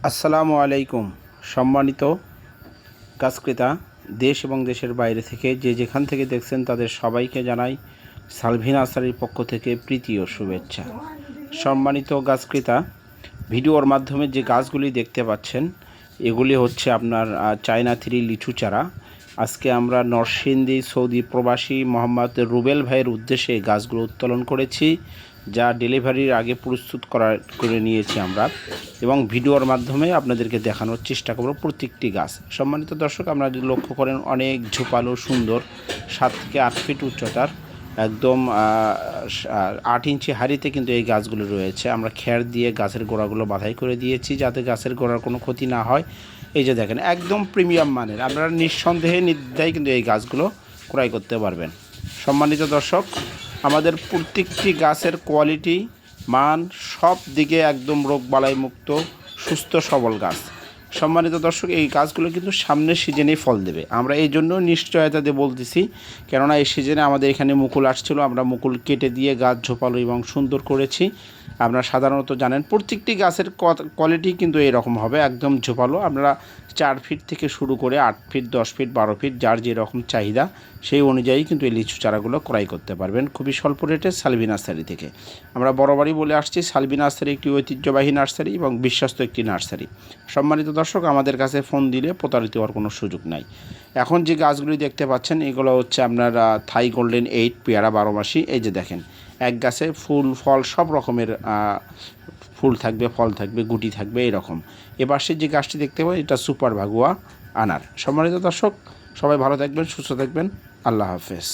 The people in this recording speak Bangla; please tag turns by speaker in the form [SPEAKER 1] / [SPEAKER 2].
[SPEAKER 1] আসসালামু আলাইকুম। সম্মানিত গাছ ক্রেতা, দেশ এবং দেশের বাইরে থেকে যে যেখান থেকে দেখছেন তাদের সবাইকে জানাই সালভি নার্সারির পক্ষ থেকে প্রীতি ও শুভেচ্ছা। সম্মানিত গাছ ক্রেতা, ভিডিওর মাধ্যমে যে গাছগুলি দেখতে পাচ্ছেন এগুলি হচ্ছে আপনার চায়না থ্রি লিচু চারা। আজকে আমরা নরসিংদী সৌদি প্রবাসী মোহাম্মদ রুবেল ভাইয়ের উদ্দেশ্যে এই গাছগুলো উত্তোলন করেছি, যা ডেলিভারির আগে প্রস্তুত করে নিয়েছি আমরা, এবং ভিডিওর মাধ্যমে আপনাদেরকে দেখানোর চেষ্টা করব প্রত্যেকটি গাছ। সম্মানিত দর্শক, আমরা যদি লক্ষ্য করেন অনেক ঝোপালো সুন্দর 7 থেকে 8 ফিট উচ্চতার একদম 8 ইঞ্চি হাড়িতে কিন্তু এই গাছগুলো রয়েছে। আমরা খ্যার দিয়ে গাছের গোড়াগুলো বাঁধাই করে দিয়েছি যাতে গাছের গোড়ার কোনো ক্ষতি না হয়। এই যে দেখেন, একদম প্রিমিয়াম মানের, আপনারা নিঃসন্দেহে নির্দ্বিধায় কিন্তু এই গাছগুলো ক্রয় করতে পারবেন। সম্মানিত দর্শক, আমাদের প্রত্যেকটি গাছের কোয়ালিটি, মান, সব দিকে একদম রোগবালাই মুক্ত সুস্থ সবল গাছ। সম্মানিত দর্শক, এই গাছগুলো কিন্তু সামনের সিজনেই ফল দেবে, আমরা এই জন্য নিশ্চয়তা দিয়ে বলতেছি, কেননা এই সিজনে আমাদের এখানে মুকুল আসছিল, আমরা মুকুল কেটে দিয়ে গাছ ঝোপালো এবং সুন্দর করেছি। আপনারা সাধারণত জানেন প্রত্যেকটি গাছের কোয়ালিটি কিন্তু এরকম হবে, একদম ঝোপালো। আপনারা 4 ফিট থেকে শুরু করে 8 ফিট, 10 ফিট, 12 ফিট, যার যেরকম চাহিদা সেই অনুযায়ী কিন্তু এই লিচু চারাগুলো ক্রয় করতে পারবেন খুবই স্বল্প রেটে সালভি নার্সারি থেকে। আমরা বরাবরই বলে আসছি, সালভি নার্সারি একটি ঐতিহ্যবাহী নার্সারি এবং বিশ্বস্ত একটি নার্সারি। সম্মানিত দর্শক, আমাদের কাছে ফোন দিলে প্রতারিত হওয়ার কোনো সুযোগ নাই। এখন যে গাছগুলি দেখতে পাচ্ছেন এগুলো হচ্ছে আপনার থাই গোল্ডেন 8 পেয়ারা 12 মাসি। এই যে দেখেন, এক গাছে ফুল ফল সব রকমের ফুল থাকবে, ফল থাকবে, গুটি থাকবে এরকম। এবার সে যে গাছটি দেখতে পাই এটা সুপার ভাগুয়া আনার। সম্মানিত দর্শক, সবাই ভালো থাকবেন, সুস্থ থাকবেন। আল্লাহ হাফেজ।